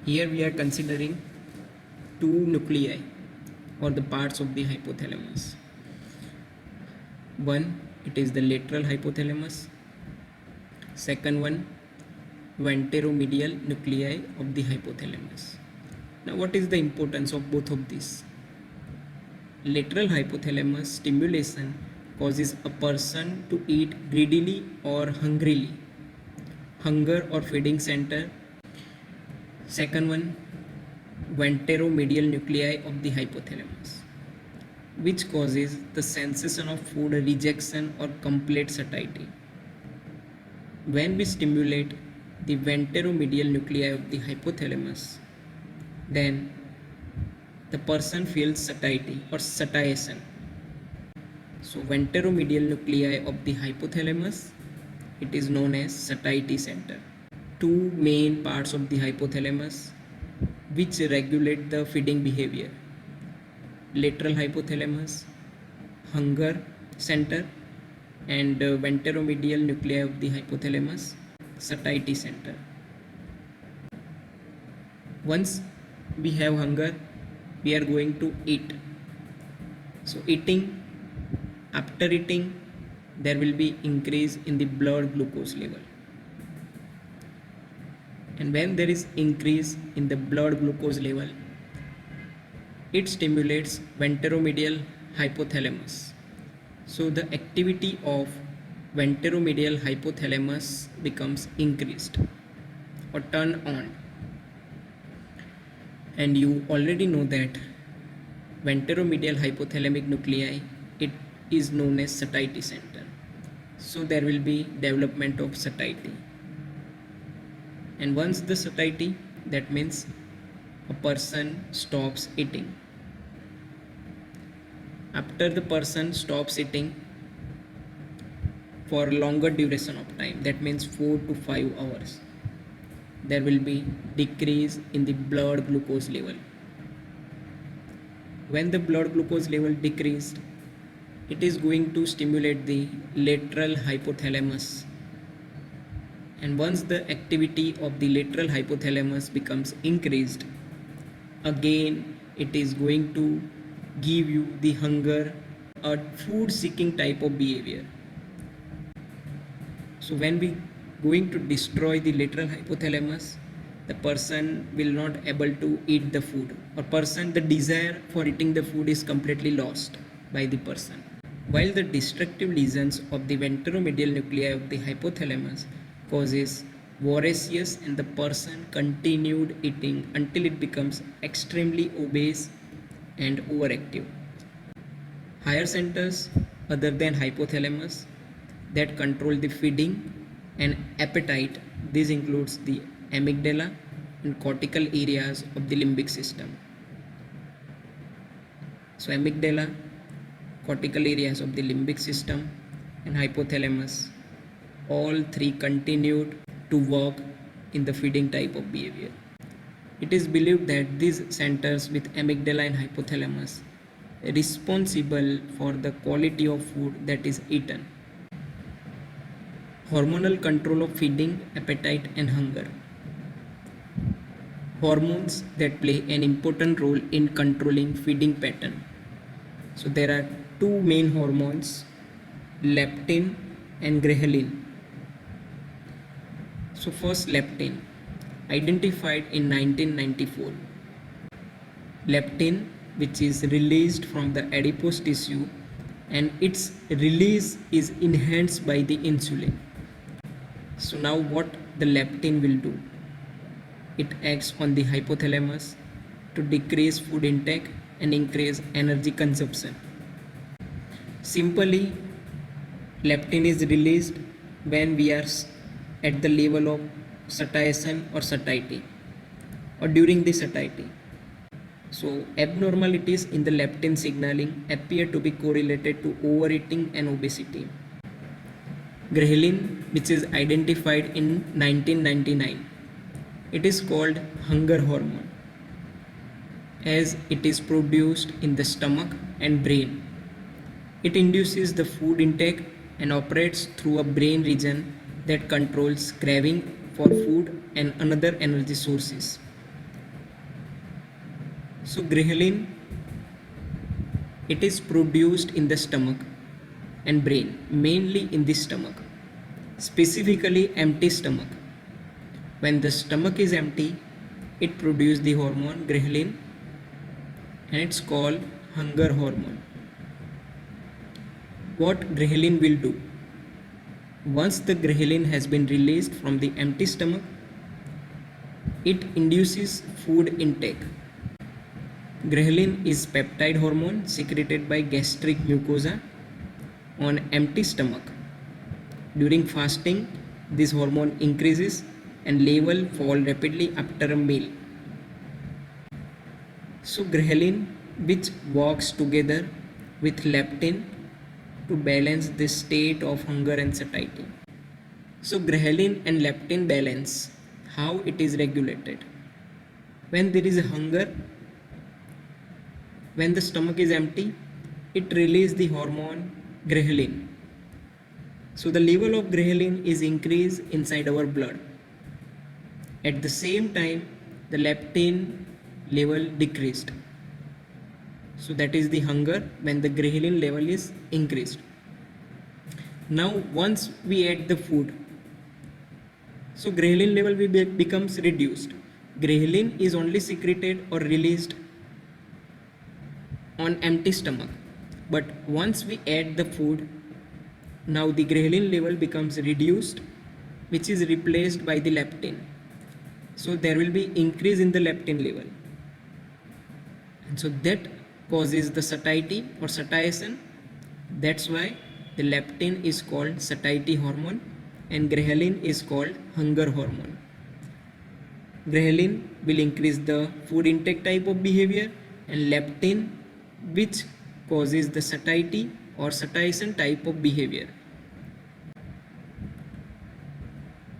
Here we are considering two nuclei or the parts of the hypothalamus. One, it is the lateral hypothalamus. Second one, ventromedial nuclei of the hypothalamus. Now what is the importance of both of these? Lateral hypothalamus stimulation causes a person to eat greedily or hungrily, hunger or feeding center. Second one, ventromedial nuclei of the hypothalamus, which causes the sensation of food rejection or complete satiety. When we stimulate the ventromedial nuclei of the hypothalamus, then the person feels satiety or satiation. So ventromedial nuclei of the hypothalamus, it is known as satiety center. Two main parts of the hypothalamus which regulate the feeding behavior: lateral hypothalamus, hunger center, and ventromedial nuclei of the hypothalamus, satiety center. Once we have hunger, we are going to eat. So after eating, there will be increase in the blood glucose level. And when there is increase in the blood glucose level, it stimulates ventromedial hypothalamus. So the activity of ventromedial hypothalamus becomes increased or turned on. And you already know that ventromedial hypothalamic nuclei, it is known as satiety center. So there will be development of satiety. And once the satiety, that means a person stops eating. After the person stops eating for longer duration of time, that means 4 to 5 hours, there will be decrease in the blood glucose level. When the blood glucose level decreased, it is going to stimulate the lateral hypothalamus. And once the activity of the lateral hypothalamus becomes increased, again it is going to give you the hunger or food seeking type of behavior. So when we going to destroy the lateral hypothalamus, the person will not able to eat the food, or the desire for eating the food is completely lost by the person. While the destructive lesions of the ventromedial nuclei of the hypothalamus causes voracious, and the person continued eating until it becomes extremely obese and overactive. Higher centers other than hypothalamus that control the feeding and appetite, this includes the amygdala and cortical areas of the limbic system. So amygdala, cortical areas of the limbic system, and hypothalamus, all three continued to work in the feeding type of behavior. It is believed that these centers with amygdala and hypothalamus are responsible for the quality of food that is eaten. Hormonal control of feeding, appetite, and hunger. Hormones that play an important role in controlling feeding pattern. So there are two main hormones, leptin and ghrelin. So first, leptin, identified in 1994. Leptin, which is released from the adipose tissue, and its release is enhanced by the insulin. So now what the leptin will do? It acts on the hypothalamus to decrease food intake and increase energy consumption. Simply, leptin is released when we are at the level of satiation or satiety, or during the satiety. So abnormalities in the leptin signaling appear to be correlated to overeating and obesity. Ghrelin, which is identified in 1999, it is called hunger hormone, as it is produced in the stomach and brain. It induces the food intake and operates through a brain region that controls craving for food and another energy sources. So ghrelin, it is produced in the stomach and brain, mainly in the stomach, specifically empty stomach. When the stomach is empty, it produces the hormone ghrelin, and it's called hunger hormone. What ghrelin will do? Once the ghrelin has been released from the empty stomach, it induces food intake. Ghrelin is peptide hormone secreted by gastric mucosa on empty stomach. During fasting, this hormone increases and level fall rapidly after a meal. So ghrelin, which works together with leptin to balance the state of hunger and satiety. So ghrelin and leptin balance, how it is regulated. When there is a hunger, when the stomach is empty, it releases the hormone ghrelin. So the level of ghrelin is increased inside our blood. At the same time, the leptin level decreased. So that is the hunger when the ghrelin level is increased. Now once we add the food, so ghrelin level becomes reduced. Ghrelin is only secreted or released on empty stomach, but once we add the food, now the ghrelin level becomes reduced, which is replaced by the leptin. So there will be increase in the leptin level, and so that causes the satiety or satiation. That's why the leptin is called satiety hormone and ghrelin is called hunger hormone. Ghrelin will increase the food intake type of behavior, and leptin, which causes the satiety or satiation type of behavior.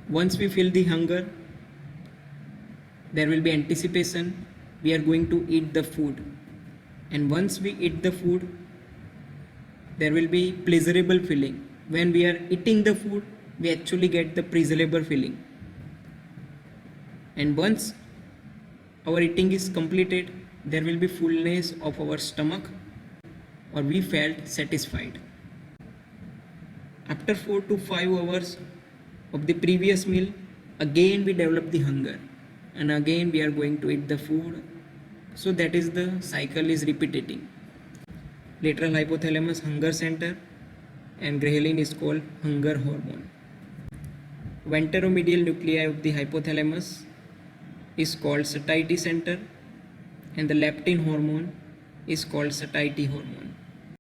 Once we feel the hunger, there will be anticipation. We are going to eat the food, and once we eat the food, there will be pleasurable feeling. When we are eating the food, we actually get the pleasurable feeling, and once our eating is completed, there will be fullness of our stomach, or we felt satisfied. After 4 to 5 hours of the previous meal, again we develop the hunger, and again we are going to eat the food. So that is the cycle is repeating. Lateral hypothalamus hunger center, and ghrelin is called hunger hormone. Ventromedial nuclei of the hypothalamus is called satiety center, and the leptin hormone is called satiety hormone.